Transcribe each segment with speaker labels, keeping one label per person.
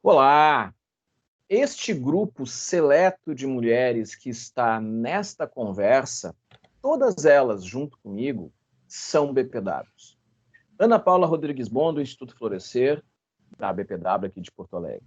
Speaker 1: Olá! Este grupo seleto de mulheres que está nesta conversa, todas elas, junto comigo, são BPWs. Ana Paula Rodrigues Bon, do Instituto Florescer, da BPW aqui de Porto Alegre.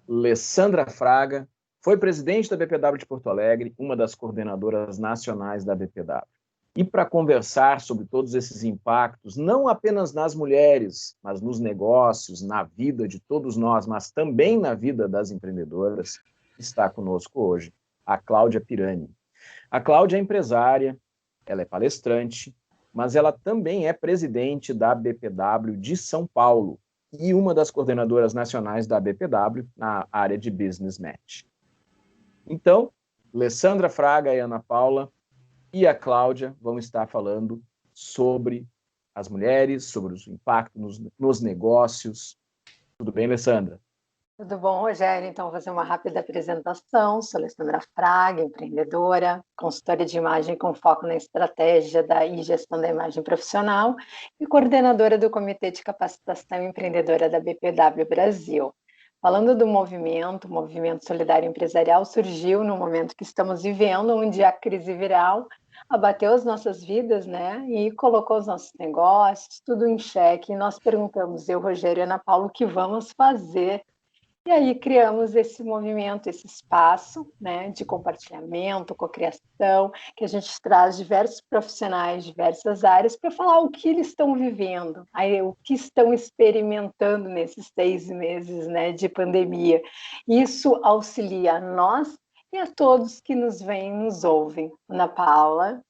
Speaker 1: Lessandra Fraga foi presidente da BPW de Porto Alegre, uma das coordenadoras nacionais da BPW. E para conversar sobre todos esses impactos, não apenas nas mulheres, mas nos negócios, na vida de todos nós, mas também na vida das empreendedoras, está conosco hoje a Cláudia Pirani. A Cláudia é empresária, ela é palestrante, mas ela também é presidente da BPW de São Paulo e uma das coordenadoras nacionais da BPW na área de Business Match. Então, Lessandra Fraga e Ana Paula e a Cláudia vão estar falando sobre as mulheres, sobre o impacto nos negócios. Tudo bem, Alessandra?
Speaker 2: Tudo bom, Rogério? Então, vou fazer uma rápida apresentação. Sou Alessandra Fraga, empreendedora, consultora de imagem com foco na estratégia e gestão da imagem profissional e coordenadora do Comitê de Capacitação Empreendedora da BPW Brasil. Falando do movimento, o Movimento Solidário Empresarial surgiu no momento que estamos vivendo, onde a crise viral abateu as nossas vidas, né, e colocou os nossos negócios, tudo em xeque. E nós perguntamos, eu, Rogério e Ana Paula, o que vamos fazer? E aí criamos esse movimento, esse espaço, né, de compartilhamento, cocriação, que a gente traz diversos profissionais, diversas áreas, para falar o que eles estão vivendo, aí, o que estão experimentando nesses 6 meses, né, de pandemia. Isso auxilia a nós e a todos que nos veem, nos ouvem. Ana Paula.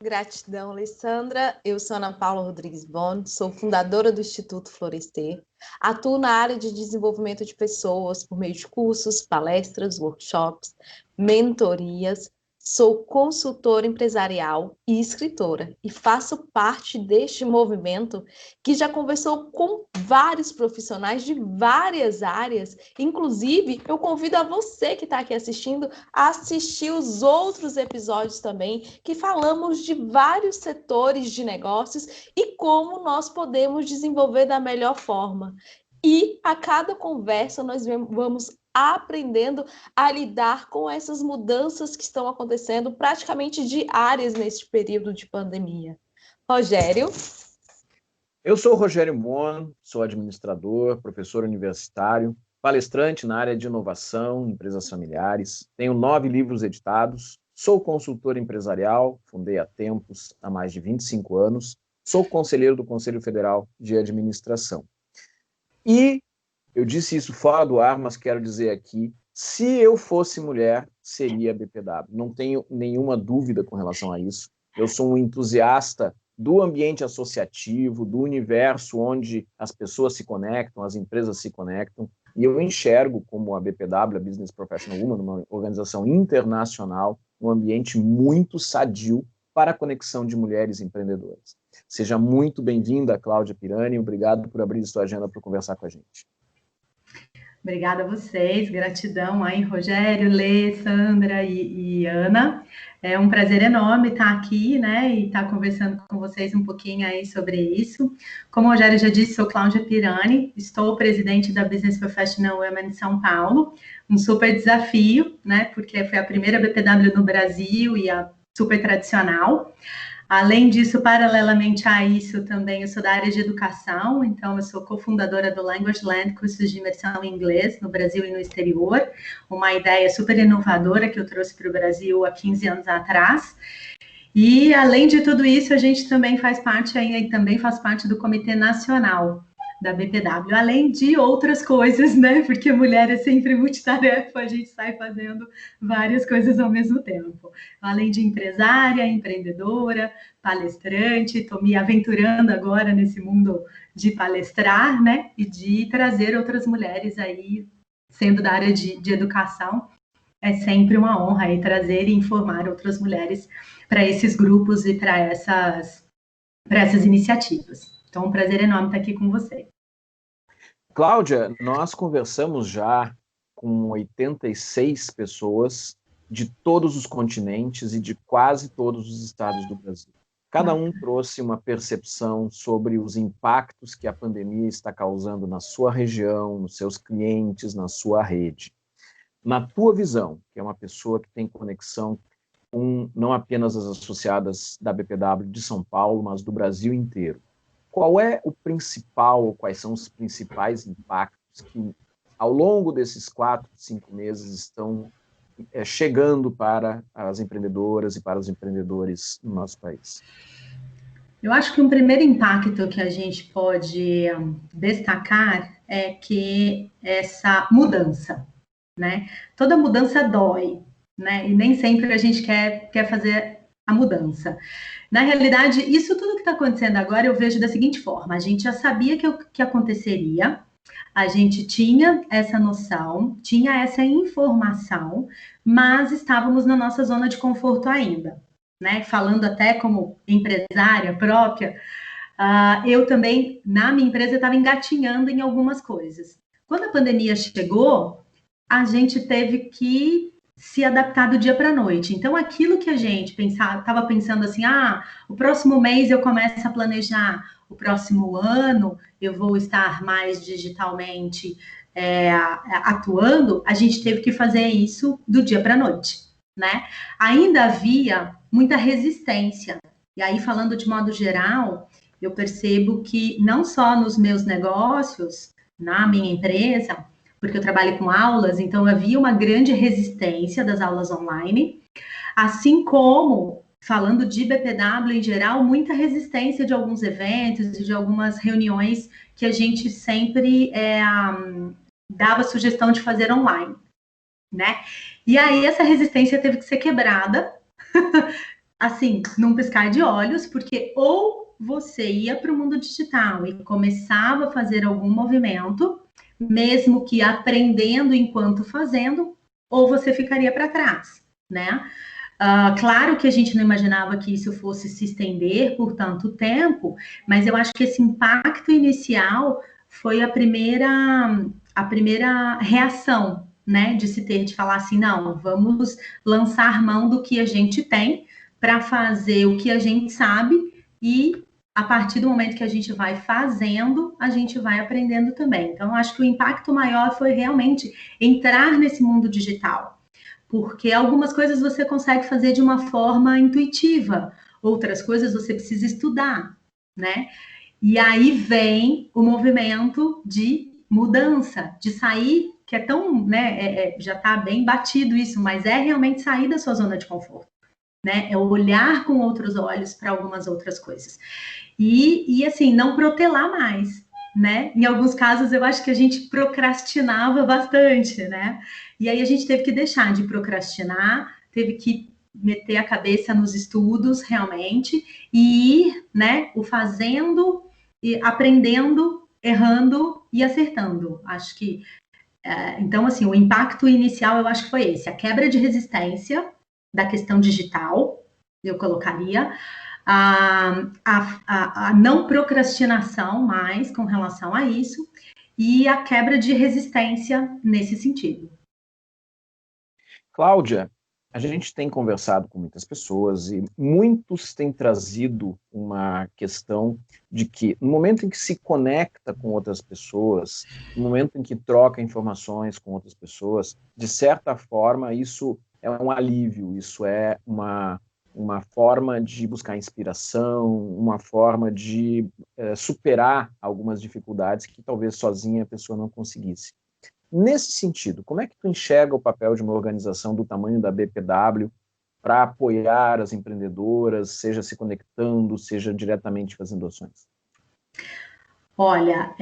Speaker 3: Gratidão, Alessandra. Eu sou Ana Paula Rodrigues Bon, sou fundadora do Instituto Florescer. Atuo na área de desenvolvimento de pessoas por meio de cursos, palestras, workshops, mentorias. Sou consultora empresarial e escritora e faço parte deste movimento que já conversou com vários profissionais de várias áreas. Inclusive, eu convido a você que está aqui assistindo a assistir os outros episódios também, que falamos de vários setores de negócios e como nós podemos desenvolver da melhor forma. E a cada conversa nós vamos aprendendo a lidar com essas mudanças que estão acontecendo praticamente diárias neste período de pandemia. Rogério?
Speaker 1: Eu sou o Rogério Mon, sou administrador, professor universitário, palestrante na área de inovação, empresas familiares, tenho 9 livros editados, sou consultor empresarial, fundei há tempos, há mais de 25 anos, sou conselheiro do Conselho Federal de Administração. E eu disse isso fora do ar, mas quero dizer aqui, se eu fosse mulher, seria BPW. Não tenho nenhuma dúvida com relação a isso. Eu sou um entusiasta do ambiente associativo, do universo onde as pessoas se conectam, as empresas se conectam, e eu enxergo como a BPW, a Business Professional Woman, uma organização internacional, um ambiente muito sadio para a conexão de mulheres empreendedoras. Seja muito bem-vinda, Cláudia Pirani, obrigado por abrir sua agenda para conversar com a gente.
Speaker 4: Obrigada a vocês, gratidão aí, Rogério, Lê, Sandra e Ana. É um prazer enorme estar aqui, né, e estar conversando com vocês um pouquinho aí sobre isso. Como o Rogério já disse, sou Cláudia Pirani, estou presidente da Business Professional Women de São Paulo, um super desafio, né, porque foi a primeira BPW no Brasil e a super tradicional. Além disso, paralelamente a isso, também eu sou da área de educação, então eu sou cofundadora do Language Land, cursos de imersão em inglês no Brasil e no exterior, uma ideia super inovadora que eu trouxe para o Brasil há 15 anos atrás. E, além de tudo isso, a gente também faz parte do Comitê Nacional da BPW, além de outras coisas, né? Porque mulher é sempre multitarefa, a gente sai fazendo várias coisas ao mesmo tempo. Além de empresária, empreendedora, palestrante, estou me aventurando agora nesse mundo de palestrar, né? E de trazer outras mulheres aí, sendo da área de educação. É sempre uma honra aí trazer e informar outras mulheres para esses grupos e para essas iniciativas. Então, um prazer enorme estar aqui com você.
Speaker 1: Cláudia, nós conversamos já com 86 pessoas de todos os continentes e de quase todos os estados do Brasil. Cada um trouxe uma percepção sobre os impactos que a pandemia está causando na sua região, nos seus clientes, na sua rede. Na tua visão, que é uma pessoa que tem conexão com não apenas as associadas da BPW de São Paulo, mas do Brasil inteiro, qual é o principal, ou quais são os principais impactos que, ao longo desses 4, 5 meses, estão chegando para as empreendedoras e para os empreendedores no nosso país?
Speaker 4: Eu acho que um primeiro impacto que a gente pode destacar é que essa mudança, né? Toda mudança dói, né? E nem sempre a gente quer fazer a mudança. Na realidade, isso tudo que está acontecendo agora eu vejo da seguinte forma: a gente já sabia que aconteceria, a gente tinha essa noção, tinha essa informação, mas estávamos na nossa zona de conforto ainda. Né, falando até como empresária própria, eu também, na minha empresa, estava engatinhando em algumas coisas. Quando a pandemia chegou, a gente teve que se adaptar do dia para a noite. Então, aquilo que a gente estava pensando assim, o próximo mês eu começo a planejar, o próximo ano eu vou estar mais digitalmente atuando, a gente teve que fazer isso do dia para a noite. Né? Ainda havia muita resistência. E aí, falando de modo geral, eu percebo que não só nos meus negócios, na minha empresa, porque eu trabalho com aulas, então havia uma grande resistência das aulas online, assim como, falando de BPW em geral, muita resistência de alguns eventos e de algumas reuniões que a gente sempre dava sugestão de fazer online. Né? E aí essa resistência teve que ser quebrada, assim, num piscar de olhos, porque ou você ia para o mundo digital e começava a fazer algum movimento, mesmo que aprendendo enquanto fazendo, ou você ficaria para trás, né? Claro que a gente não imaginava que isso fosse se estender por tanto tempo, mas eu acho que esse impacto inicial foi a primeira reação, né, de se ter, de falar assim, não, vamos lançar mão do que a gente tem para fazer o que a gente sabe e a partir do momento que a gente vai fazendo, a gente vai aprendendo também. Então, acho que o impacto maior foi realmente entrar nesse mundo digital, porque algumas coisas você consegue fazer de uma forma intuitiva, outras coisas você precisa estudar, né? E aí vem o movimento de mudança, de sair, que é tão, né, já está bem batido isso, mas é realmente sair da sua zona de conforto, né? É olhar com outros olhos para algumas outras coisas. E assim, não protelar mais, né? Em alguns casos, eu acho que a gente procrastinava bastante, né? E aí a gente teve que deixar de procrastinar, teve que meter a cabeça nos estudos, realmente, e ir, né, o fazendo, e aprendendo, errando e acertando. Acho que então, assim, o impacto inicial eu acho que foi esse, a quebra de resistência da questão digital, eu colocaria, a não procrastinação mais com relação a isso, e a quebra de resistência nesse sentido.
Speaker 1: Cláudia, a gente tem conversado com muitas pessoas e muitos têm trazido uma questão de que no momento em que se conecta com outras pessoas, no momento em que troca informações com outras pessoas, de certa forma isso é um alívio, isso é uma forma de buscar inspiração, uma forma de superar algumas dificuldades que talvez sozinha a pessoa não conseguisse. Nesse sentido, como é que tu enxerga o papel de uma organização do tamanho da BPW para apoiar as empreendedoras, seja se conectando, seja diretamente fazendo ações?
Speaker 4: Olha,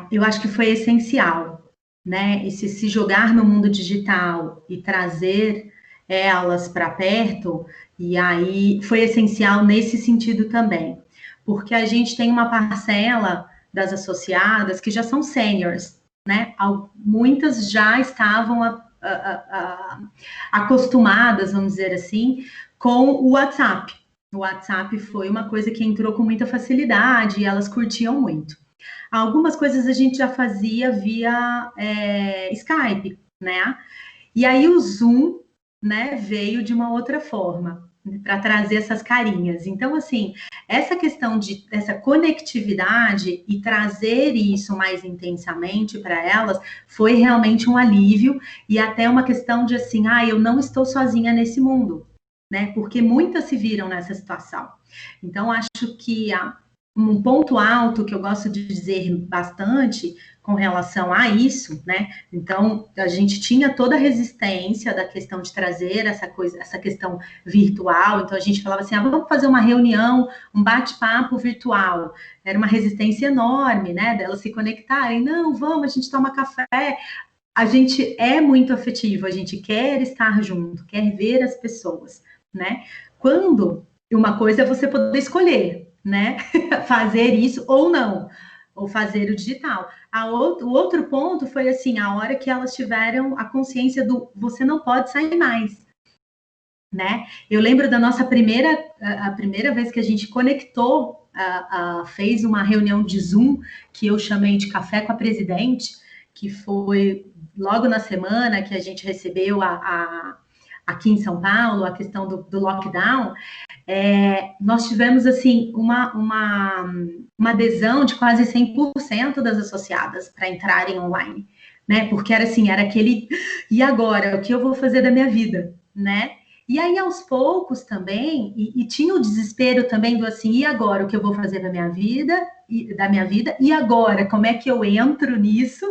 Speaker 4: eu acho que foi essencial, né? Esse se jogar no mundo digital e trazer elas para perto, e aí foi essencial nesse sentido também, porque a gente tem uma parcela das associadas que já são seniors, né? Muitas já estavam acostumadas, vamos dizer assim, com o WhatsApp. O WhatsApp foi uma coisa que entrou com muita facilidade e elas curtiam muito. Algumas coisas a gente já fazia via Skype, né? E aí o Zoom, né, veio de uma outra forma. para trazer essas carinhas. Então, assim, essa questão dessa conectividade e trazer isso mais intensamente para elas foi realmente um alívio e até uma questão de assim, eu não estou sozinha nesse mundo, né? Porque muitas se viram nessa situação. Então, acho que um ponto alto que eu gosto de dizer bastante com relação a isso, né? Então, a gente tinha toda a resistência da questão de trazer essa questão virtual. Então, a gente falava assim, vamos fazer uma reunião, um bate-papo virtual. Era uma resistência enorme, né? Delas se conectarem. Não, vamos, a gente toma café. A gente é muito afetivo, a gente quer estar junto, quer ver as pessoas, né? Quando uma coisa é você poder escolher, né? Fazer isso ou não, ou fazer o digital. O outro ponto foi assim, a hora que elas tiveram a consciência do você não pode sair mais, né? Eu lembro da nossa a primeira vez que a gente conectou, fez uma reunião de Zoom, que eu chamei de Café com a Presidente, que foi logo na semana que a gente recebeu aqui em São Paulo a questão do lockdown. Nós tivemos assim uma adesão de quase 100% das associadas para entrarem online, né? Porque era assim, era aquele e agora, o que eu vou fazer da minha vida, né? E aí aos poucos também, e tinha o desespero também do assim, e agora o que eu vou fazer da minha vida, e agora como é que eu entro nisso?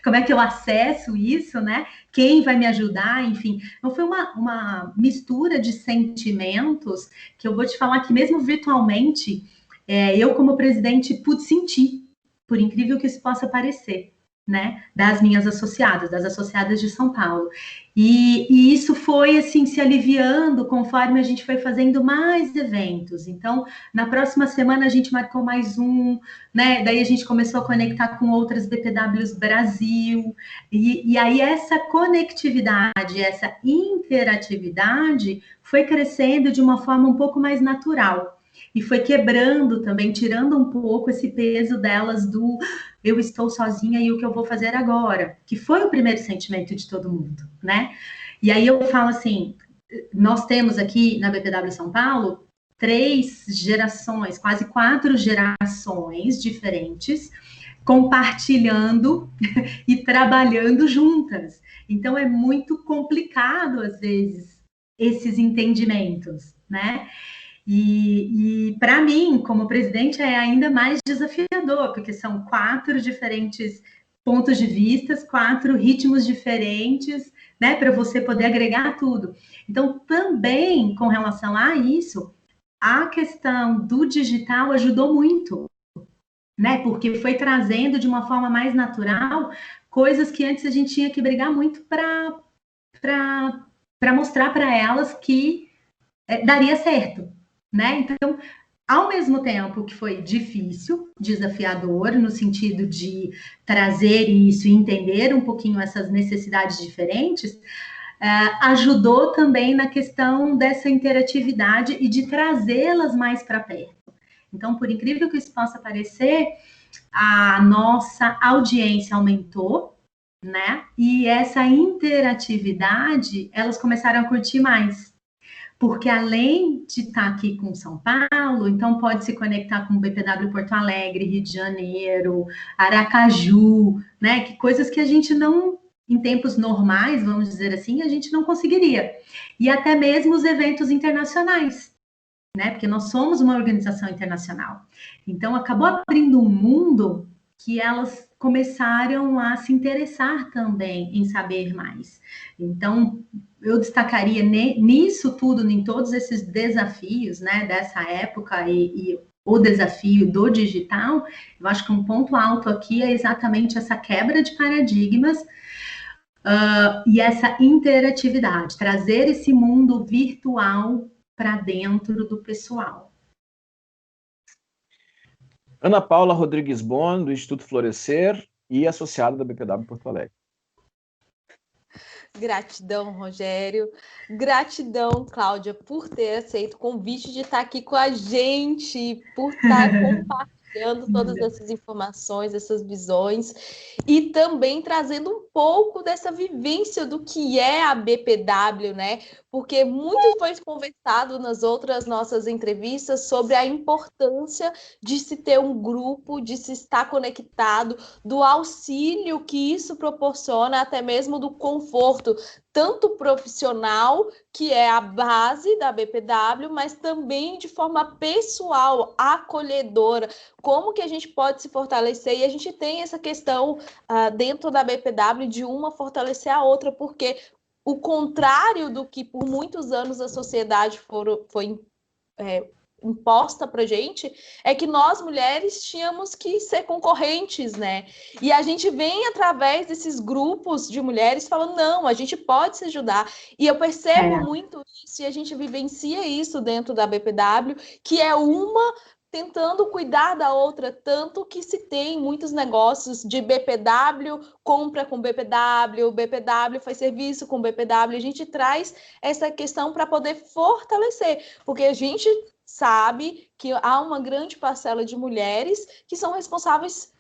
Speaker 4: Como é que eu acesso isso, né? Quem vai me ajudar, enfim. Então, foi uma mistura de sentimentos que eu vou te falar que mesmo virtualmente, eu como presidente pude sentir, por incrível que isso possa parecer, né? Das minhas associadas, das associadas de São Paulo. E isso foi, assim, se aliviando conforme a gente foi fazendo mais eventos. Então, na próxima semana a gente marcou mais um, né? Daí a gente começou a conectar com outras BPWs Brasil. E aí essa conectividade, essa interatividade foi crescendo de uma forma um pouco mais natural. E foi quebrando também, tirando um pouco esse peso delas do eu estou sozinha e o que eu vou fazer agora, que foi o primeiro sentimento de todo mundo, né? E aí eu falo assim, nós temos aqui na BPW São Paulo 3 gerações, quase 4 gerações diferentes, compartilhando e trabalhando juntas. Então é muito complicado, às vezes, esses entendimentos, né? E para mim, como presidente, é ainda mais desafiador, porque são 4 diferentes pontos de vista, 4 ritmos diferentes, né, para você poder agregar tudo. Então, também com relação a isso, a questão do digital ajudou muito, né, porque foi trazendo de uma forma mais natural coisas que antes a gente tinha que brigar muito para mostrar para elas que daria certo. Né? Então, ao mesmo tempo que foi difícil, desafiador, no sentido de trazer isso e entender um pouquinho essas necessidades diferentes, ajudou também na questão dessa interatividade e de trazê-las mais para perto. Então, por incrível que isso possa parecer, a nossa audiência aumentou, né? E essa interatividade, elas começaram a curtir mais. Porque além de estar aqui com São Paulo, então pode se conectar com o BPW Porto Alegre, Rio de Janeiro, Aracaju, né? Que coisas que a gente não, em tempos normais, vamos dizer assim, a gente não conseguiria. E até mesmo os eventos internacionais, né? Porque nós somos uma organização internacional. Então acabou abrindo um mundo que elas começaram a se interessar também em saber mais. Então, eu destacaria nisso tudo, em todos esses desafios, né, dessa época e o desafio do digital, eu acho que um ponto alto aqui é exatamente essa quebra de paradigmas e essa interatividade, trazer esse mundo virtual para dentro do pessoal.
Speaker 1: Ana Paula Rodrigues Bon, do Instituto Florescer e associada da BPW Porto Alegre.
Speaker 3: Gratidão, Rogério. Gratidão, Cláudia, por ter aceito o convite de estar aqui com a gente, por estar compartilhando compartilhando todas essas informações, essas visões, e também trazendo um pouco dessa vivência do que é a BPW, né? Porque muito foi conversado nas outras nossas entrevistas sobre a importância de se ter um grupo, de se estar conectado, do auxílio que isso proporciona, até mesmo do conforto, tanto profissional, que é a base da BPW, mas também de forma pessoal, acolhedora. Como que a gente pode se fortalecer? E a gente tem essa questão dentro da BPW de uma fortalecer a outra, porque o contrário do que por muitos anos a sociedade foi imposta para a gente, é que nós, mulheres, tínhamos que ser concorrentes, né? E a gente vem através desses grupos de mulheres falando, não, a gente pode se ajudar. E eu percebo muito isso, e a gente vivencia isso dentro da BPW, que é uma tentando cuidar da outra, tanto que se tem muitos negócios de BPW, compra com BPW, BPW faz serviço com BPW, a gente traz essa questão para poder fortalecer, porque a gente sabe que há uma grande parcela de mulheres que são responsáveis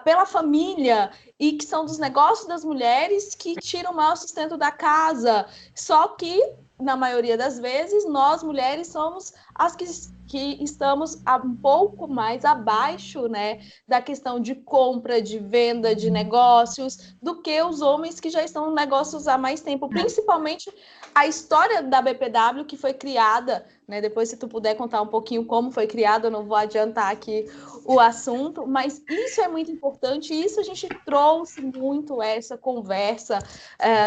Speaker 3: pela família e que são dos negócios das mulheres que tiram o maior sustento da casa, só que na maioria das vezes nós mulheres somos as que estamos um pouco mais abaixo, né, da questão de compra, de venda, de negócios, do que os homens que já estão no negócios há mais tempo, principalmente a história da BPW que foi criada, né, depois se tu puder contar um pouquinho como foi criada, eu não vou adiantar aqui o assunto, mas isso é muito importante, e isso a gente trouxe muito essa conversa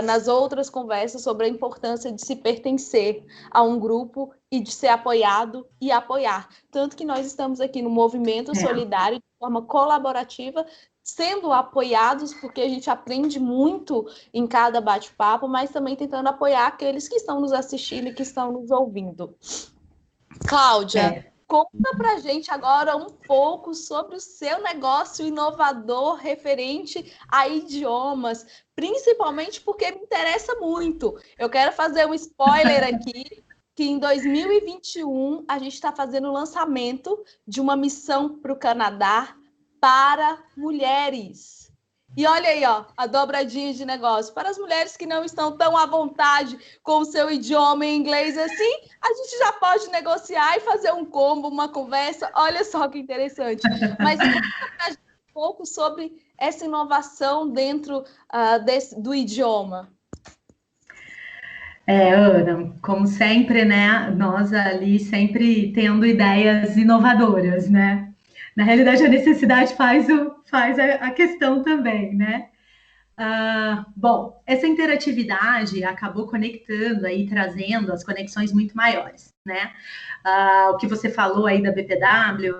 Speaker 3: nas outras conversas sobre a importância de se pertencer a um grupo e de ser apoiado e apoiar. Tanto que nós estamos aqui no movimento solidário de forma colaborativa, sendo apoiados, porque a gente aprende muito em cada bate-papo, mas também tentando apoiar aqueles que estão nos assistindo e que estão nos ouvindo. Cláudia, conta pra gente agora um pouco sobre o seu negócio inovador referente a idiomas, principalmente porque me interessa muito. Eu quero fazer um spoiler aqui, que em 2021 a gente está fazendo o lançamento de uma missão para o Canadá para mulheres. E olha aí, ó, a dobradinha de negócio. Para as mulheres que não estão tão à vontade com o seu idioma em inglês assim, a gente já pode negociar e fazer um combo, uma conversa. Olha só que interessante. Mas conta pra gente um pouco sobre essa inovação dentro do idioma.
Speaker 4: Ana, como sempre, né, nós ali sempre tendo ideias inovadoras, né? Na realidade, a necessidade faz a questão também, né? Bom, essa interatividade acabou conectando aí, trazendo as conexões muito maiores, né? O que você falou aí da BPW,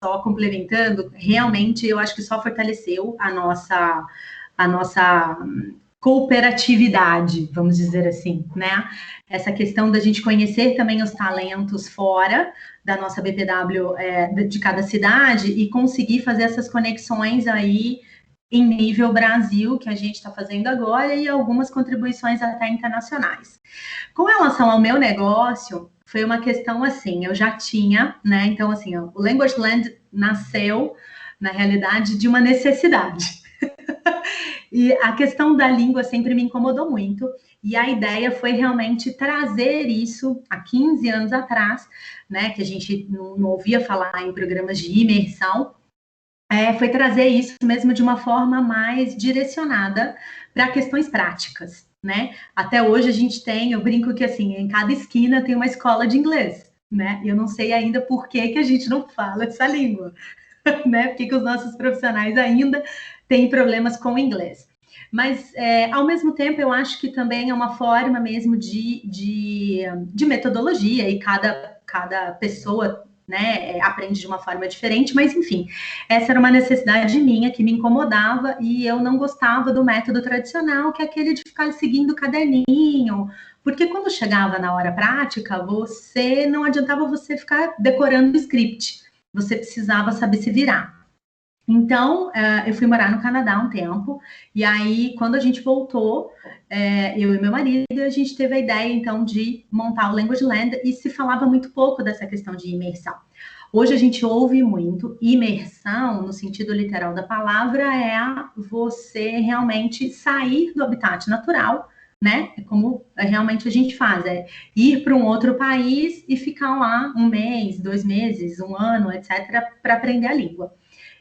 Speaker 4: só complementando, realmente eu acho que só fortaleceu a nossa cooperatividade, vamos dizer assim, né? Essa questão da gente conhecer também os talentos fora da nossa BPW de cada cidade e conseguir fazer essas conexões aí em nível Brasil, que a gente está fazendo agora, e algumas contribuições até internacionais. Com relação ao meu negócio, foi uma questão assim, eu já tinha, né? Então, assim, o Language Land nasceu, na realidade, de uma necessidade. E a questão da língua sempre me incomodou muito, e a ideia foi realmente trazer isso há 15 anos atrás, né, que a gente não ouvia falar em programas de imersão, foi trazer isso mesmo de uma forma mais direcionada para questões práticas, né? Até hoje a gente eu brinco que assim, em cada esquina tem uma escola de inglês, né? E eu não sei ainda por que a gente não fala essa língua, né? Porque que os nossos profissionais ainda têm problemas com o inglês. Mas, ao mesmo tempo, eu acho que também é uma forma mesmo de metodologia, e cada pessoa, né, aprende de uma forma diferente, mas, enfim, essa era uma necessidade minha que me incomodava, e eu não gostava do método tradicional, que é aquele de ficar seguindo o caderninho, porque quando chegava na hora prática, não adiantava você ficar decorando o script, você precisava saber se virar. Então, eu fui morar no Canadá um tempo, e aí, quando a gente voltou, eu e meu marido, a gente teve a ideia, então, de montar o Language Land, e se falava muito pouco dessa questão de imersão. Hoje a gente ouve muito imersão, no sentido literal da palavra, é você realmente sair do habitat natural, né? É como realmente a gente faz, é ir para um outro país e ficar lá 1 mês, 2 meses, 1 ano, etc., para aprender a língua.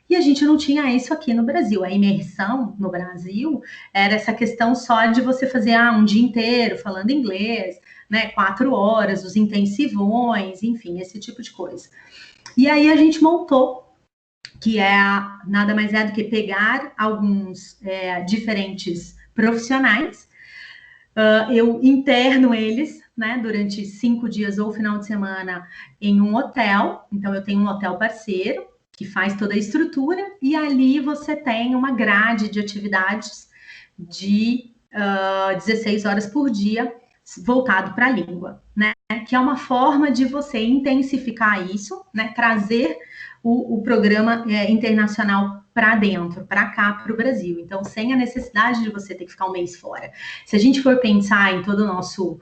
Speaker 4: E a gente não tinha isso aqui no Brasil. A imersão no Brasil era essa questão só de você fazer um dia inteiro falando inglês, né? 4 horas, os intensivões, enfim, esse tipo de coisa. E aí a gente montou, que nada mais é do que pegar alguns diferentes profissionais, eu interno eles, né, durante 5 dias ou final de semana em um hotel. Então eu tenho um hotel parceiro que faz toda a estrutura, e ali você tem uma grade de atividades de 16 horas por dia, voltado para a língua, né? Que é uma forma de você intensificar isso, né? Trazer o programa internacional para dentro, para cá, para o Brasil. Então, sem a necessidade de você ter que ficar 1 mês fora. Se a gente for pensar em todo o nosso...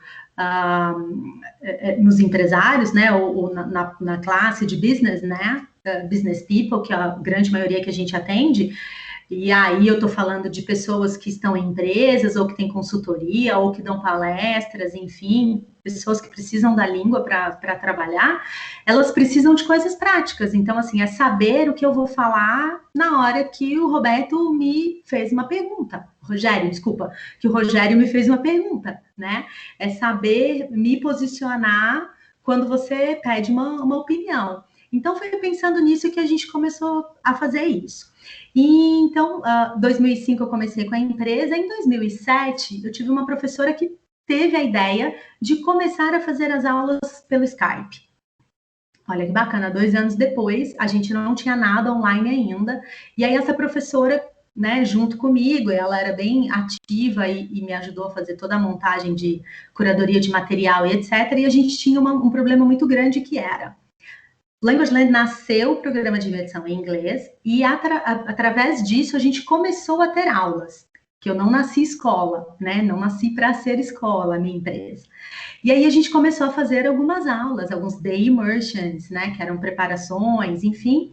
Speaker 4: nos empresários, né? Ou na classe de business, né? Business people, que é a grande maioria que a gente atende, e aí eu estou falando de pessoas que estão em empresas, ou que têm consultoria, ou que dão palestras, enfim, pessoas que precisam da língua para trabalhar, elas precisam de coisas práticas. Então, assim, é saber o que eu vou falar na hora que o Roberto me fez uma pergunta. Rogério, desculpa, que o Rogério me fez uma pergunta, né? É saber me posicionar quando você pede uma opinião. Então, foi pensando nisso que a gente começou a fazer isso. E então, 2005 eu comecei com a empresa. Em 2007, eu tive uma professora que teve a ideia de começar a fazer as aulas pelo Skype. Olha que bacana, 2 anos depois, a gente não tinha nada online ainda. E aí essa professora, né, junto comigo, ela era bem ativa e me ajudou a fazer toda a montagem de curadoria de material e etc. E a gente tinha um problema muito grande, que era... Language Land nasceu o programa de imersão em inglês, e através disso a gente começou a ter aulas, que eu não nasci escola, né? Não nasci para ser escola, a minha empresa. E aí a gente começou a fazer algumas aulas, alguns day immersions, né? Que eram preparações, enfim.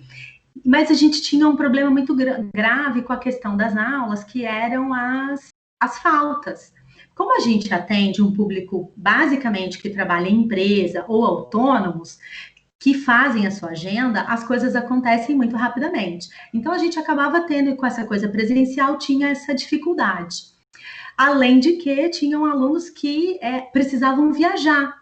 Speaker 4: Mas a gente tinha um problema muito grave com a questão das aulas, que eram as faltas. Como a gente atende um público basicamente que trabalha em empresa ou autônomos, que fazem a sua agenda, as coisas acontecem muito rapidamente. Então, a gente acabava tendo, com essa coisa presencial, tinha essa dificuldade. Além de que tinham alunos que precisavam viajar.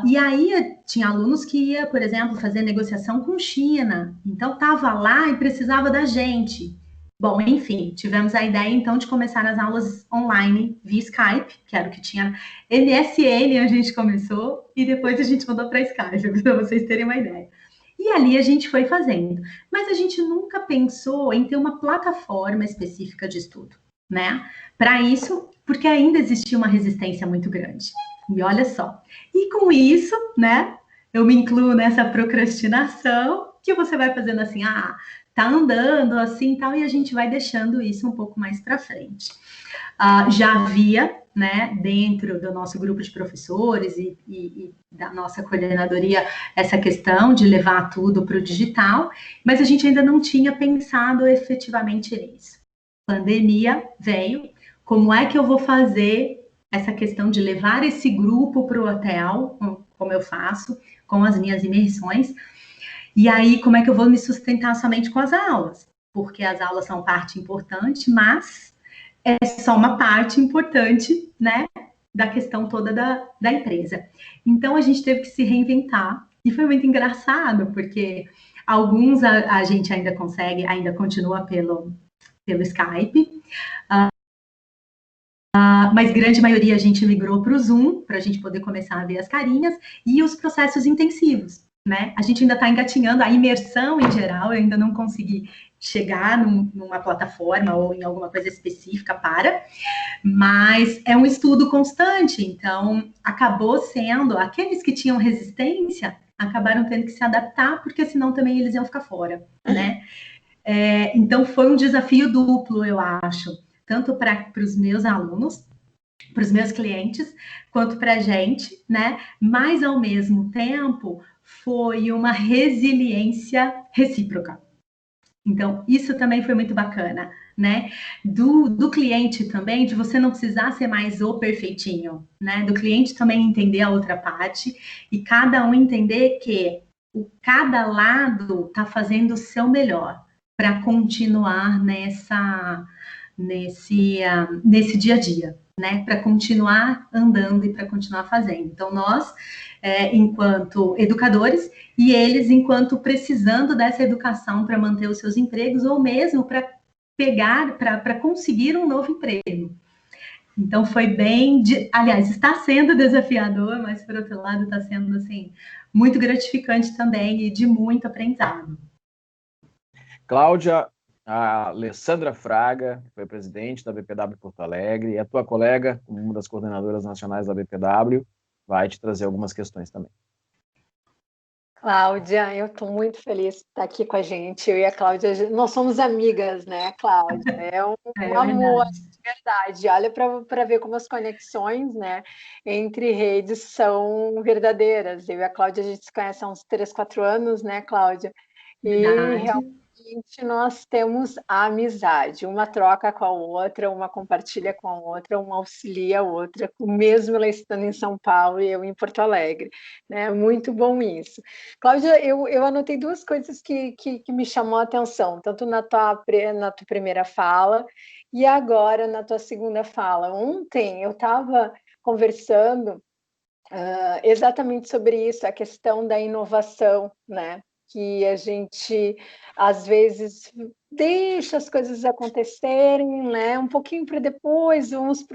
Speaker 4: E aí, tinha alunos que ia, por exemplo, fazer negociação com China. Então, estava lá e precisava da gente. Bom, enfim, tivemos a ideia, então, de começar as aulas online via Skype, que era o que tinha. MSN a gente começou, e depois a gente mudou para Skype, para vocês terem uma ideia. E ali a gente foi fazendo. Mas a gente nunca pensou em ter uma plataforma específica de estudo, né? Para isso, porque ainda existia uma resistência muito grande. E olha só. E com isso, né, eu me incluo nessa procrastinação, que você vai fazendo assim, tá andando assim e tal, e a gente vai deixando isso um pouco mais para frente. Já havia, né, dentro do nosso grupo de professores e da nossa coordenadoria, essa questão de levar tudo para o digital, mas a gente ainda não tinha pensado efetivamente nisso. Pandemia veio, como é que eu vou fazer essa questão de levar esse grupo para o hotel, como eu faço, com as minhas imersões? E aí, como é que eu vou me sustentar somente com as aulas? Porque as aulas são parte importante, mas é só uma parte importante, né, da questão toda da empresa. Então, a gente teve que se reinventar, e foi muito engraçado, porque alguns a gente ainda consegue, ainda continua pelo Skype, mas grande maioria a gente migrou para o Zoom, para a gente poder começar a ver as carinhas, e os processos intensivos, né? A gente ainda está engatinhando, a imersão em geral, eu ainda não consegui chegar numa plataforma ou em alguma coisa específica mas é um estudo constante, então acabou sendo, aqueles que tinham resistência acabaram tendo que se adaptar, porque senão também eles iam ficar fora, né? Então foi um desafio duplo, eu acho, tanto para os meus alunos, para os meus clientes, quanto para a gente, né? Mas, ao mesmo tempo, foi uma resiliência recíproca. Então, isso também foi muito bacana, né? Do cliente também, de você não precisar ser mais o perfeitinho, né? Do cliente também entender a outra parte e cada um entender que cada lado está fazendo o seu melhor para continuar nesse dia a dia, né? Para continuar andando e para continuar fazendo. Então, nós, enquanto educadores, e eles enquanto precisando dessa educação para manter os seus empregos ou mesmo para conseguir um novo emprego. Então foi aliás, está sendo desafiador, mas por outro lado está sendo assim muito gratificante também e de muito aprendizado.
Speaker 1: Cláudia, a Alessandra Fraga, que foi presidente da BPW Porto Alegre, e a tua colega, como uma das coordenadoras nacionais da BPW, vai te trazer algumas questões também.
Speaker 2: Cláudia, eu estou muito feliz de estar aqui com a gente. Eu e a Cláudia, nós somos amigas, né, Cláudia? É um amor, de verdade. Olha para ver como as conexões, né, entre redes são verdadeiras. Eu e a Cláudia, a gente se conhece há uns 3, 4 anos, né, Cláudia? E realmente nós temos a amizade, uma troca com a outra, uma compartilha com a outra, uma auxilia a outra, mesmo ela estando em São Paulo e eu em Porto Alegre, né? Muito bom isso. Cláudia, eu anotei 2 coisas que me chamou a atenção, tanto na tua primeira fala e agora na tua segunda fala. Ontem eu estava conversando exatamente sobre isso, a questão da inovação, né? Que a gente, às vezes, deixa as coisas acontecerem, né? Um pouquinho para depois, vamos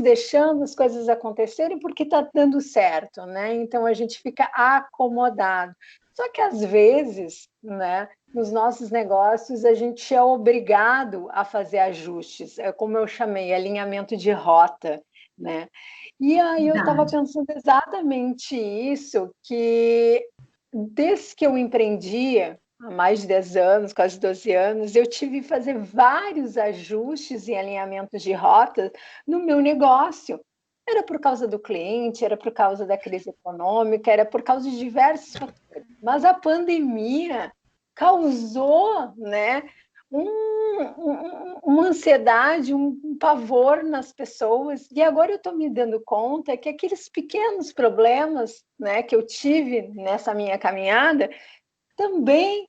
Speaker 2: deixando as coisas acontecerem porque está dando certo, né? Então, a gente fica acomodado. Só que, às vezes, né, nos nossos negócios, a gente é obrigado a fazer ajustes, é como eu chamei, alinhamento de rota, né? E aí eu estava pensando exatamente isso, que desde que eu empreendia, há mais de 10 anos, quase 12 anos, eu tive que fazer vários ajustes e alinhamentos de rotas no meu negócio. Era por causa do cliente, era por causa da crise econômica, era por causa de diversos fatores. Mas a pandemia causou, né, uma ansiedade, um pavor nas pessoas. E agora eu estou me dando conta que aqueles pequenos problemas, né, que eu tive nessa minha caminhada também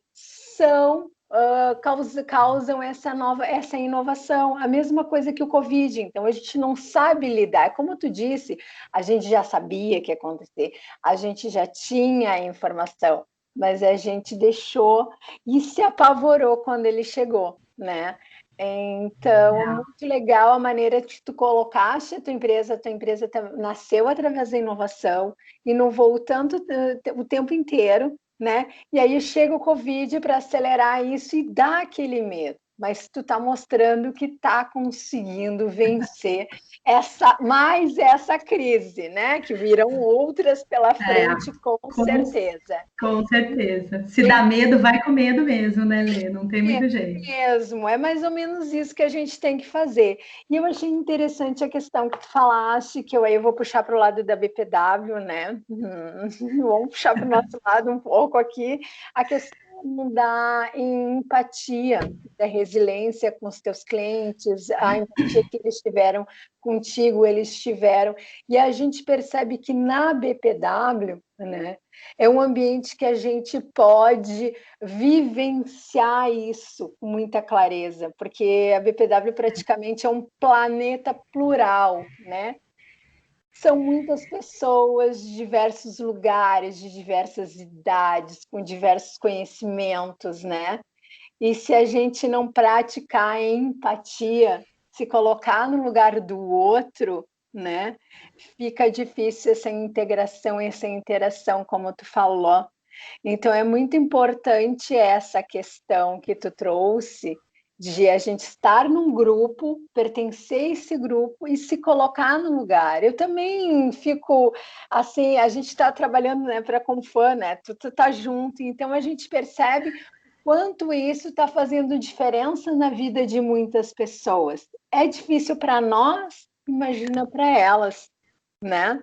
Speaker 2: causam essa inovação. A mesma coisa que o Covid. Então, a gente não sabe lidar. Como tu disse, a gente já sabia que ia acontecer, a gente já tinha a informação, mas a gente deixou e se apavorou quando ele chegou, né? Então, muito legal a maneira que tu colocaste a tua empresa nasceu através da inovação, inovou tanto o tempo inteiro, né? E aí chega o Covid para acelerar isso e dá aquele medo. Mas tu está mostrando que está conseguindo vencer essa crise, né? Que virão outras pela frente, com certeza.
Speaker 4: Com certeza. Se dá medo, vai com medo mesmo, né, Lê? Não tem muito jeito.
Speaker 2: Mesmo, é mais ou menos isso que a gente tem que fazer. E eu achei interessante a questão que tu falaste, que eu vou puxar para o lado da BPW, né? Vamos puxar para o nosso lado um pouco aqui, a questão da empatia, da resiliência com os teus clientes, a empatia que eles tiveram contigo, eles tiveram. E a gente percebe que na BPW, né, é um ambiente que a gente pode vivenciar isso com muita clareza, porque a BPW praticamente é um planeta plural, né? São muitas pessoas de diversos lugares, de diversas idades, com diversos conhecimentos, né? E se a gente não praticar a empatia, se colocar no lugar do outro, né? Fica difícil essa integração, essa interação, como tu falou. Então, é muito importante essa questão que tu trouxe de a gente estar num grupo, pertencer a esse grupo e se colocar no lugar. Eu também fico, assim, a gente está trabalhando, né, para a Confam, né, tu tá junto, então a gente percebe quanto isso está fazendo diferença na vida de muitas pessoas. É difícil para nós, imagina para elas, né?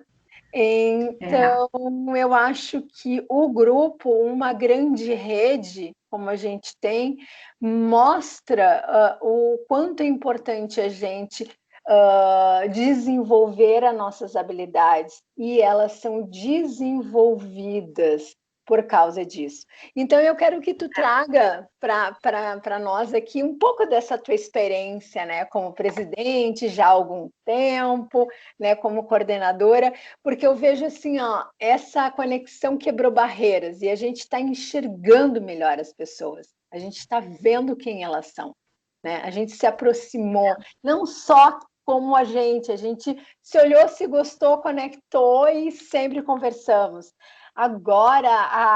Speaker 2: Então, eu acho que o grupo, uma grande rede, como a gente tem, mostra o quanto é importante a gente desenvolver as nossas habilidades, e elas são desenvolvidas por causa disso. Então, eu quero que tu traga para nós aqui um pouco dessa tua experiência, né, como presidente já há algum tempo, né, como coordenadora, porque eu vejo assim, ó, essa conexão quebrou barreiras e a gente está enxergando melhor as pessoas, a gente está vendo quem elas são, né? A gente se aproximou, não só como a gente se olhou, se gostou, conectou e sempre conversamos. Agora,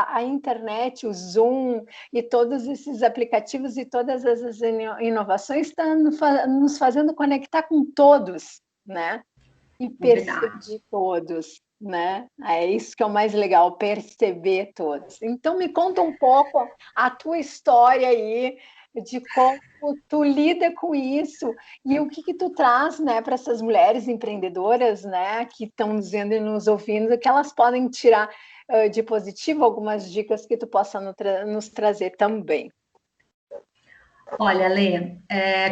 Speaker 2: a internet, o Zoom e todos esses aplicativos e todas essas inovações estão nos fazendo conectar com todos, né? E perceber todos, né? É isso que é o mais legal, perceber todos. Então, me conta um pouco a tua história aí, de como tu lida com isso e o que tu traz, né, para essas mulheres empreendedoras, né, que estão nos vendo e nos ouvindo, que elas podem tirar de positivo, algumas dicas que tu possa nos trazer também.
Speaker 4: Olha, Lê,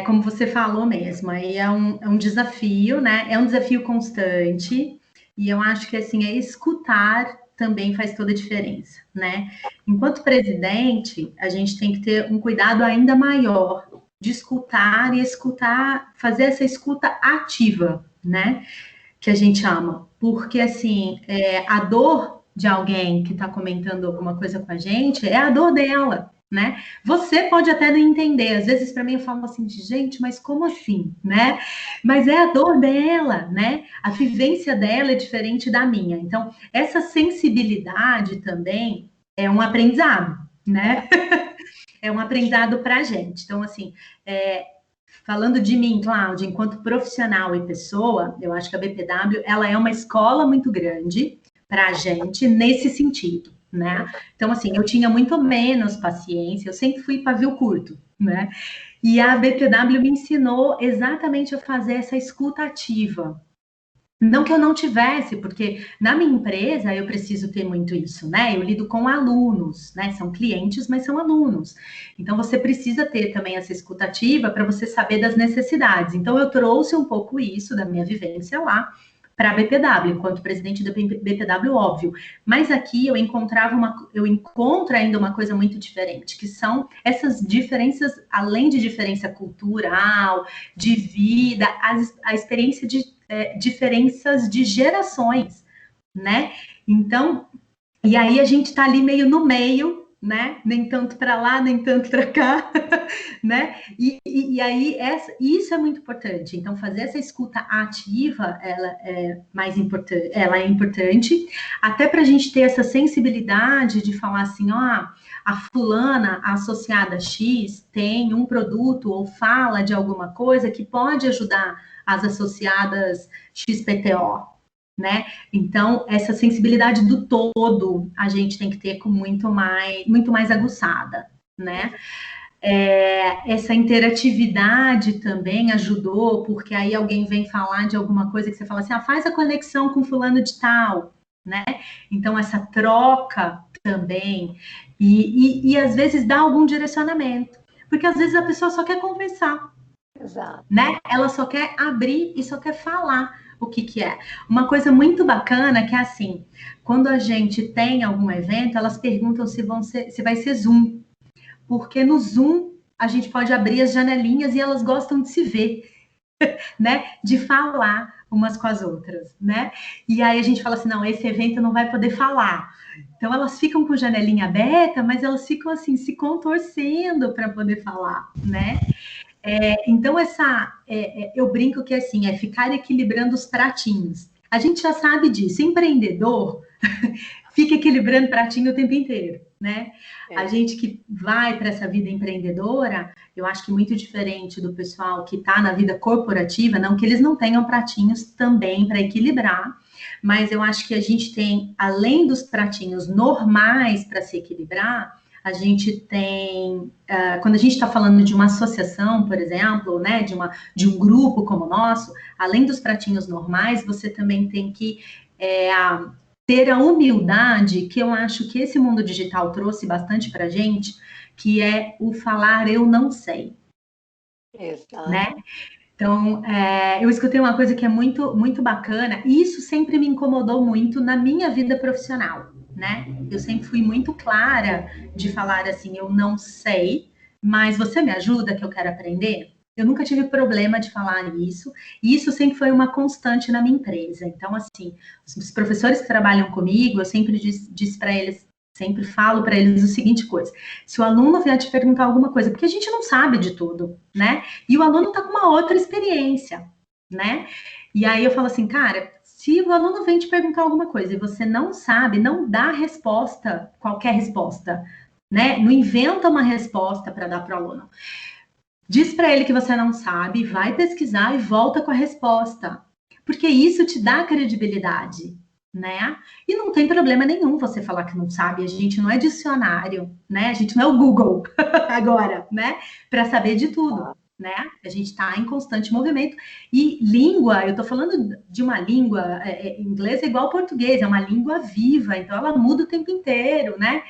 Speaker 4: como você falou mesmo, aí é um desafio, né? É um desafio constante, e eu acho que assim, escutar também faz toda a diferença, né? Enquanto presidente, a gente tem que ter um cuidado ainda maior de escutar e escutar, fazer essa escuta ativa, né? Que a gente ama. Porque assim, a dor de alguém que está comentando alguma coisa com a gente é a dor dela, né? Você pode até não entender, às vezes para mim eu falo assim, gente, mas como assim, né? Mas é a dor dela, né? A vivência dela é diferente da minha. Então, essa sensibilidade também é um aprendizado, né? É um aprendizado para a gente. Então, assim, falando de mim, Cláudia, enquanto profissional e pessoa, eu acho que a BPW ela é uma escola muito grande para a gente nesse sentido, né? Então, assim, eu tinha muito menos paciência, eu sempre fui pavio curto, né? E a BPW me ensinou exatamente a fazer essa escuta ativa. Não que eu não tivesse, porque na minha empresa eu preciso ter muito isso, né? Eu lido com alunos, né? São clientes, mas são alunos. Então você precisa ter também essa escutativa para você saber das necessidades. Então eu trouxe um pouco isso da minha vivência lá para a BPW, enquanto presidente da BPW, óbvio. Mas aqui eu encontro ainda uma coisa muito diferente, que são essas diferenças, além de diferença cultural, de vida, a experiência de diferenças de gerações, né? Então, e aí a gente tá ali meio no meio, né? Nem tanto para lá, nem tanto para cá, né? E aí isso é muito importante. Então, fazer essa escuta ativa, ela é importante, até para a gente ter essa sensibilidade de falar assim, ó, a fulana a associada X tem um produto ou fala de alguma coisa que pode ajudar as associadas XPTO, né? Então, essa sensibilidade do todo a gente tem que ter com muito mais aguçada, né? Essa interatividade também ajudou, porque aí alguém vem falar de alguma coisa que você fala assim, faz a conexão com fulano de tal, né? Então, essa troca também, e às vezes dá algum direcionamento, porque às vezes a pessoa só quer conversar,
Speaker 2: exato,
Speaker 4: né? Ela só quer abrir e só quer falar o que é. Uma coisa muito bacana que é assim, quando a gente tem algum evento, elas perguntam se vai ser Zoom, porque no Zoom a gente pode abrir as janelinhas e elas gostam de se ver, né? De falar umas com as outras, né? E aí a gente fala assim, não, esse evento não vai poder falar. Então elas ficam com janelinha aberta, mas elas ficam assim se contorcendo para poder falar, né? Então, eu brinco que assim, é ficar equilibrando os pratinhos. A gente já sabe disso. Empreendedor fica equilibrando pratinho o tempo inteiro, né? A gente que vai para essa vida empreendedora, eu acho que muito diferente do pessoal que está na vida corporativa, não que eles não tenham pratinhos também para equilibrar, mas eu acho que a gente tem, além dos pratinhos normais para se equilibrar, a gente tem, quando a gente está falando de uma associação, por exemplo, né, de um grupo como o nosso, além dos pratinhos normais, você também tem que ter a humildade que eu acho que esse mundo digital trouxe bastante para a gente, que é o falar eu não sei.
Speaker 2: Exato.
Speaker 4: Né? Então, eu escutei uma coisa que é muito, muito bacana, e isso sempre me incomodou muito na minha vida profissional, né? Eu sempre fui muito clara de falar assim, eu não sei, mas você me ajuda que eu quero aprender? Eu nunca tive problema de falar isso, e isso sempre foi uma constante na minha empresa. Então, assim, os professores que trabalham comigo, eu sempre disse para eles, sempre falo para eles o seguinte coisa: se o aluno vier te perguntar alguma coisa, porque a gente não sabe de tudo, né? E o aluno está com uma outra experiência, né? E aí eu falo assim, cara, se o aluno vem te perguntar alguma coisa e você não sabe, não dá resposta, qualquer resposta, né? Não inventa uma resposta para dar para o aluno. Diz para ele que você não sabe, vai pesquisar e volta com a resposta, porque isso te dá credibilidade, né? E não tem problema nenhum você falar que não sabe, a gente não é dicionário, né? A gente não é o Google agora, né? Para saber de tudo, né? A gente está em constante movimento. E língua, eu estou falando de uma língua, inglês é igual ao português, é uma língua viva, então ela muda o tempo inteiro, né?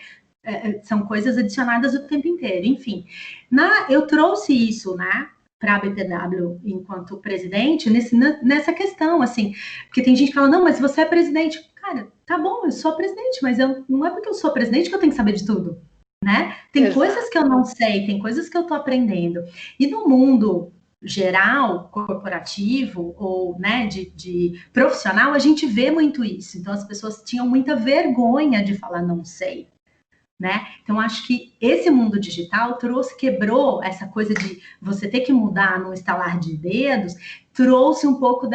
Speaker 4: São coisas adicionadas o tempo inteiro, enfim. Eu trouxe isso, né, para a BPW enquanto presidente, nessa questão, assim, porque tem gente que fala, não, mas você é presidente. Cara, tá bom, eu sou presidente, mas não é porque eu sou presidente que eu tenho que saber de tudo, né? Tem
Speaker 2: Exato.
Speaker 4: coisas que eu não sei, tem coisas que eu tô aprendendo. E no mundo geral, corporativo, ou, né, de profissional, a gente vê muito isso. Então, as pessoas tinham muita vergonha de falar não sei. Né? Então, acho que esse mundo digital quebrou essa coisa de você ter que mudar num estalar de dedos, trouxe um pouco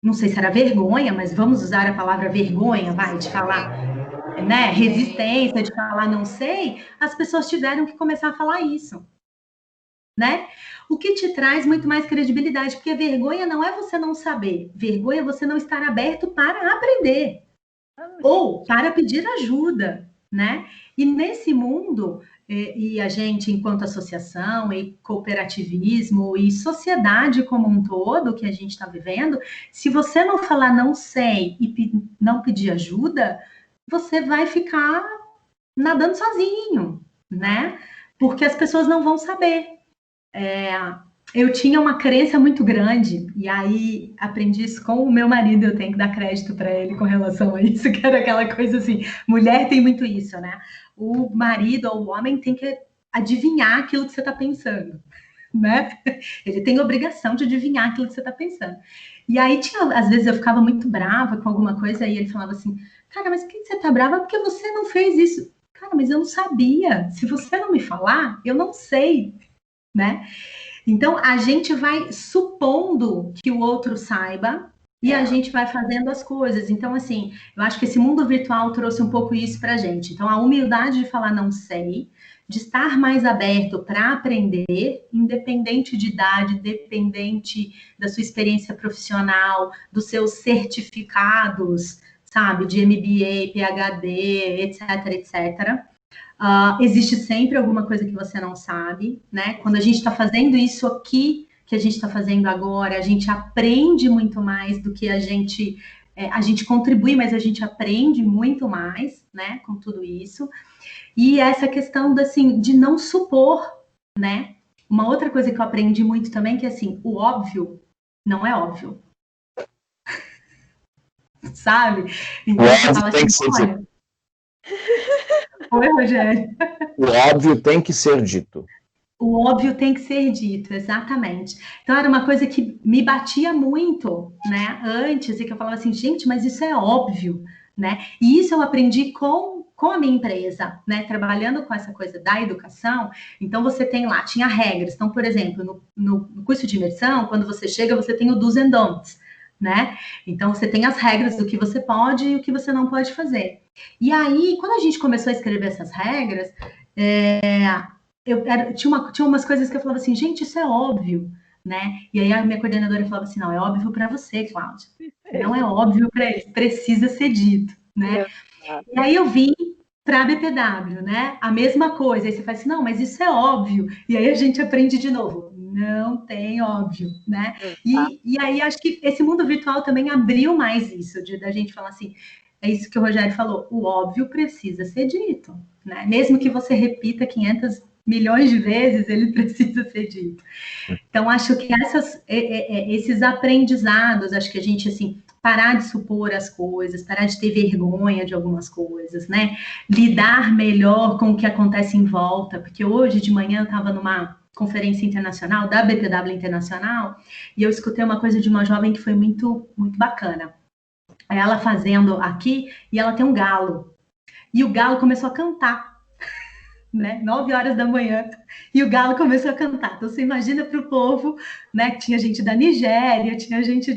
Speaker 4: não sei se era vergonha, mas vamos usar a palavra vergonha, de falar, né, resistência, de falar não sei, as pessoas tiveram que começar a falar isso. Né? O que te traz muito mais credibilidade, porque vergonha não é você não saber, vergonha é você não estar aberto para aprender ou para pedir ajuda, né? E nesse mundo, e a gente, enquanto associação, e cooperativismo, e sociedade como um todo que a gente está vivendo, se você não falar não sei e não pedir ajuda, você vai ficar nadando sozinho, né? Porque as pessoas não vão saber. Eu tinha uma crença muito grande, e aí aprendi isso com o meu marido, eu tenho que dar crédito para ele com relação a isso, que era aquela coisa assim, mulher tem muito isso, né? O marido ou o homem tem que adivinhar aquilo que você está pensando, né? Ele tem a obrigação de adivinhar aquilo que você está pensando. E aí, às vezes eu ficava muito brava com alguma coisa, e ele falava assim, cara, mas por que você tá brava? Porque você não fez isso. Cara, mas eu não sabia. Se você não me falar, eu não sei, né? Então, a gente vai supondo que o outro saiba e a gente vai fazendo as coisas. Então, assim, eu acho que esse mundo virtual trouxe um pouco isso pra gente. Então, a humildade de falar não sei, de estar mais aberto para aprender, independente de idade, independente da sua experiência profissional, dos seus certificados, sabe, de MBA, PhD, etc, etc. Existe sempre alguma coisa que você não sabe, né? Quando a gente está fazendo isso aqui, que a gente está fazendo agora, a gente aprende muito mais do que a gente contribui, mas a gente aprende muito mais, né? Com tudo isso. E essa questão de não supor, né? Uma outra coisa que eu aprendi muito também, que é assim, o óbvio não é óbvio. Sabe? Então, você fala assim, olha... Oi, Rogério.
Speaker 1: O óbvio tem que ser dito.
Speaker 4: O óbvio tem que ser dito, exatamente. Então, era uma coisa que me batia muito, né, antes, e que eu falava assim, gente, mas isso é óbvio, né? E isso eu aprendi com a minha empresa, né, trabalhando com essa coisa da educação. Então, você tem lá, tinha regras. Então, por exemplo, no curso de imersão, quando você chega, você tem o do's and don'ts, né? Então, você tem as regras do que você pode e o que você não pode fazer. E aí, quando a gente começou a escrever essas regras, tinha umas coisas que eu falava assim, gente, isso é óbvio, né? E aí a minha coordenadora falava assim, não, é óbvio para você, Cláudia. Não é óbvio para eles, precisa ser dito, né? E aí eu vim para a BPW, né? A mesma coisa. Aí você fala assim, não, mas isso é óbvio. E aí a gente aprende de novo. Não tem óbvio, né? E aí acho que esse mundo virtual também abriu mais isso, da gente falar assim, é isso que o Rogério falou, o óbvio precisa ser dito, né? Mesmo que você repita 500 milhões de vezes, ele precisa ser dito. Então, acho que esses aprendizados, acho que a gente, assim, parar de supor as coisas, parar de ter vergonha de algumas coisas, né? Lidar melhor com o que acontece em volta, porque hoje de manhã eu estava numa conferência internacional, da BPW Internacional, e eu escutei uma coisa de uma jovem que foi muito, muito bacana. Ela fazendo aqui, e ela tem um galo. E o galo começou a cantar, né? 9 horas da manhã, e o galo começou a cantar. Então, você imagina para o povo, né? Que tinha gente da Nigéria, tinha gente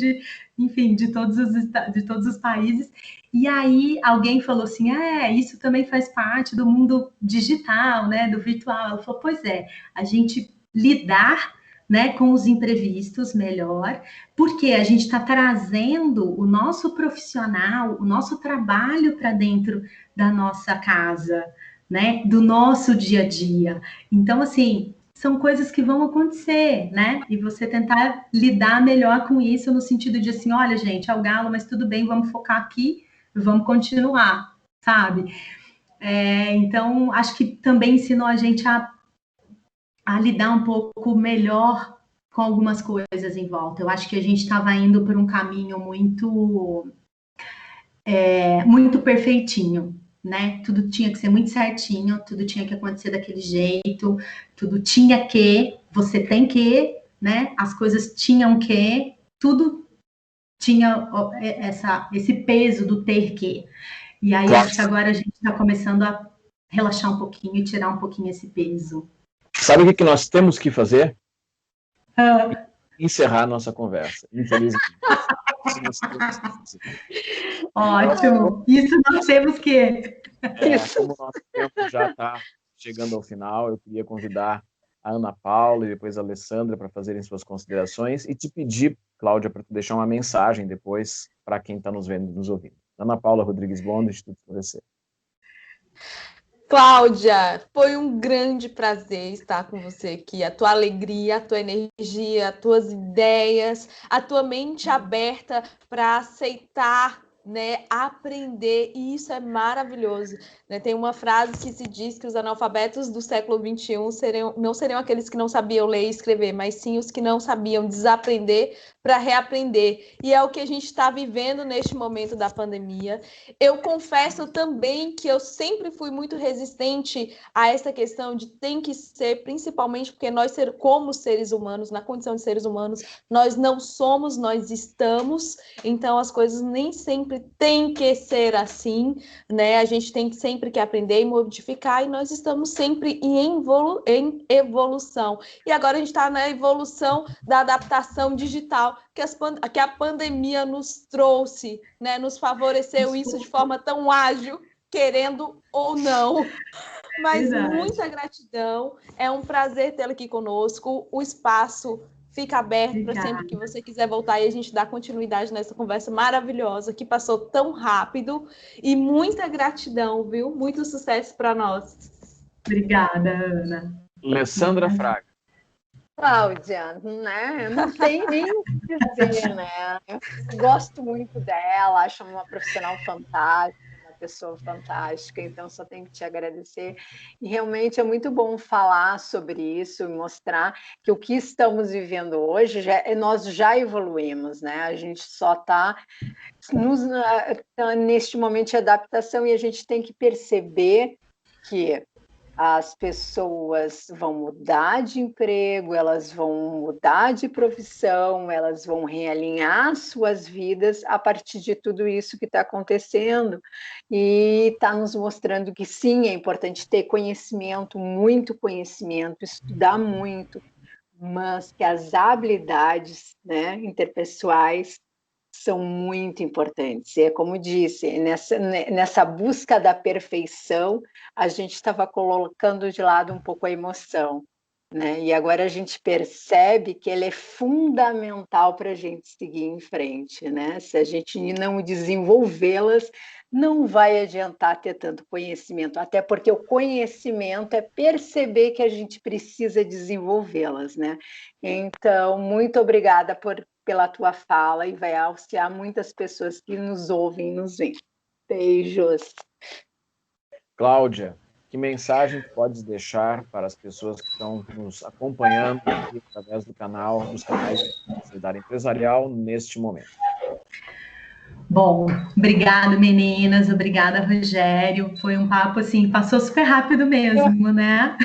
Speaker 4: enfim, de todos os países. E aí alguém falou assim, isso também faz parte do mundo digital, né? Do virtual. Ela falou, pois é, a gente lidar, né, com os imprevistos melhor, porque a gente está trazendo o nosso profissional, o nosso trabalho para dentro da nossa casa, né, do nosso dia a dia. Então, assim, são coisas que vão acontecer, né? E você tentar lidar melhor com isso no sentido de assim, olha, gente, é o galo, mas tudo bem, vamos focar aqui, vamos continuar, sabe? Então, acho que também ensinou a gente a lidar um pouco melhor com algumas coisas em volta. Eu acho que a gente estava indo por um caminho muito muito perfeitinho, né? Tudo tinha que ser muito certinho, tudo tinha que acontecer daquele jeito, tudo tinha que, você tem que, né? As coisas tinham que, tudo tinha esse peso do ter que. E aí acho que agora a gente está começando a relaxar um pouquinho e tirar um pouquinho esse peso.
Speaker 1: Sabe o que nós temos que fazer? Encerrar nossa conversa, infelizmente.
Speaker 4: Ótimo, isso nós temos que...
Speaker 1: Como o nosso tempo já está chegando ao final, eu queria convidar a Ana Paula e depois a Alessandra para fazerem suas considerações e te pedir, Cláudia, para tu deixar uma mensagem depois para quem está nos vendo e nos ouvindo. Ana Paula Rodrigues Bond, Instituto Florescer.
Speaker 3: Cláudia, foi um grande prazer estar com você aqui. A tua alegria, a tua energia, as tuas ideias, a tua mente aberta para aceitar, né, aprender, e isso é maravilhoso. Né? Tem uma frase que se diz que os analfabetos do século XXI não seriam aqueles que não sabiam ler e escrever, mas sim os que não sabiam desaprender para reaprender. E é o que a gente está vivendo neste momento da pandemia. Eu confesso também que eu sempre fui muito resistente a essa questão de tem que ser, principalmente porque nós, como seres humanos, na condição de seres humanos, nós não somos, nós estamos, então as coisas nem sempre têm que ser assim, né? A gente tem sempre que aprender e modificar, e nós estamos sempre em evolução. E agora a gente está na evolução da adaptação digital, que a pandemia nos trouxe, né? Nos favoreceu isso de forma tão ágil, querendo ou não. Mas muita gratidão, é um prazer tê-la aqui conosco, o espaço fica aberto para sempre que você quiser voltar e a gente dá continuidade nessa conversa maravilhosa que passou tão rápido, e muita gratidão, viu? Muito sucesso para nós.
Speaker 4: Obrigada, Ana.
Speaker 1: Alessandra Fraga.
Speaker 2: Cláudia, né? Não tem nem o que dizer, né? Eu gosto muito dela, acho uma profissional fantástica, uma pessoa fantástica, então só tenho que te agradecer. E realmente é muito bom falar sobre isso e mostrar que o que estamos vivendo hoje, nós já evoluímos, né? A gente só está neste momento de adaptação e a gente tem que perceber que as pessoas vão mudar de emprego, elas vão mudar de profissão, elas vão realinhar suas vidas a partir de tudo isso que está acontecendo, e está nos mostrando que sim, é importante ter conhecimento, muito conhecimento, estudar muito, mas que as habilidades, né, interpessoais são muito importantes. E é como disse, nessa busca da perfeição, a gente estava colocando de lado um pouco a emoção. né? E agora a gente percebe que ele é fundamental para a gente seguir em frente, né? Se a gente não desenvolvê-las, não vai adiantar ter tanto conhecimento, até porque o conhecimento é perceber que a gente precisa desenvolvê-las, né? Então, muito obrigada pela tua fala e vai auxiliar muitas pessoas que nos ouvem e nos veem. Beijos.
Speaker 1: Cláudia, que mensagem podes deixar para as pessoas que estão nos acompanhando aqui através dos canais de Responsabilidade Empresarial neste momento?
Speaker 4: Bom, obrigado, meninas. Obrigada, Rogério. Foi um papo, assim, passou super rápido mesmo, né?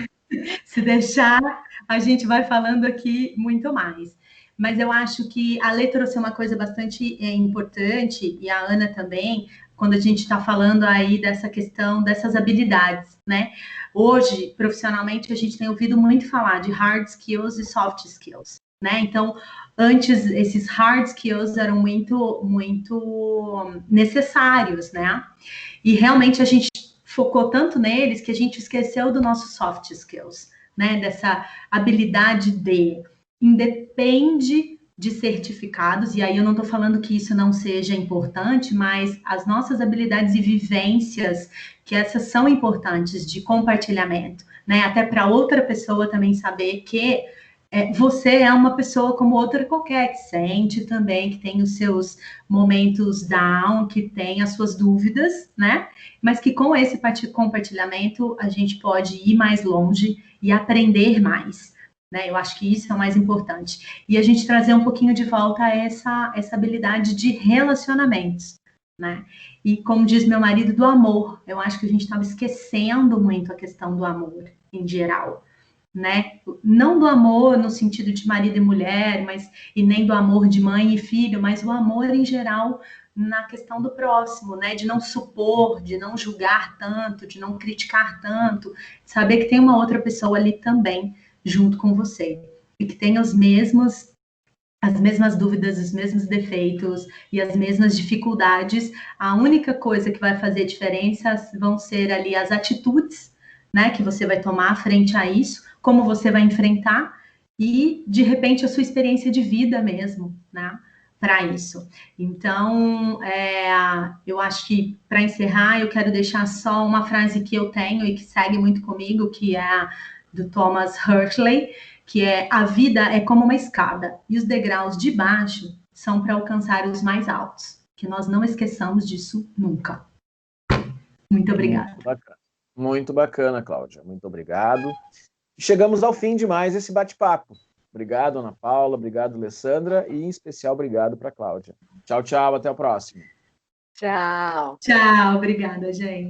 Speaker 4: Se deixar, a gente vai falando aqui muito mais. Mas eu acho que a Lê trouxe uma coisa bastante importante, e a Ana também, quando a gente está falando aí dessa questão dessas habilidades, né? Hoje, profissionalmente, a gente tem ouvido muito falar de hard skills e soft skills, né? Então, antes, esses hard skills eram muito necessários, né? E realmente a gente focou tanto neles que a gente esqueceu do nosso soft skills, né? Dessa habilidade de independe de certificados, e aí eu não estou falando que isso não seja importante, mas as nossas habilidades e vivências, que essas são importantes de compartilhamento, né? Até para outra pessoa também saber que você é uma pessoa como outra qualquer, que sente também, que tem os seus momentos down, que tem as suas dúvidas, né? Mas que com esse compartilhamento a gente pode ir mais longe e aprender mais, né? Eu acho que isso é o mais importante. E a gente trazer um pouquinho de volta a essa habilidade de relacionamentos, né? E como diz meu marido, do amor. Eu acho que a gente estava esquecendo muito a questão do amor em geral, né? Não do amor no sentido de marido e mulher, e nem do amor de mãe e filho, mas o amor em geral na questão do próximo, né? De não supor, de não julgar tanto, de não criticar tanto, saber que tem uma outra pessoa ali também junto com você e que tem as mesmas dúvidas, os mesmos defeitos e as mesmas dificuldades. A única coisa que vai fazer diferença vão ser ali as atitudes, né, que você vai tomar frente a isso, como você vai enfrentar e, de repente, a sua experiência de vida mesmo, né, para isso. Então, eu acho que, para encerrar, eu quero deixar só uma frase que eu tenho e que segue muito comigo, que é do Thomas Hirtley, que é: a vida é como uma escada e os degraus de baixo são para alcançar os mais altos. Que nós não esqueçamos disso nunca. Muito obrigada.
Speaker 1: Muito bacana, Cláudia. Muito obrigado. Chegamos ao fim de mais esse bate-papo. Obrigado, Ana Paula. Obrigado, Alessandra. E, em especial, obrigado para a Cláudia. Tchau, tchau. Até a próxima.
Speaker 2: Tchau.
Speaker 4: Tchau. Obrigada, gente.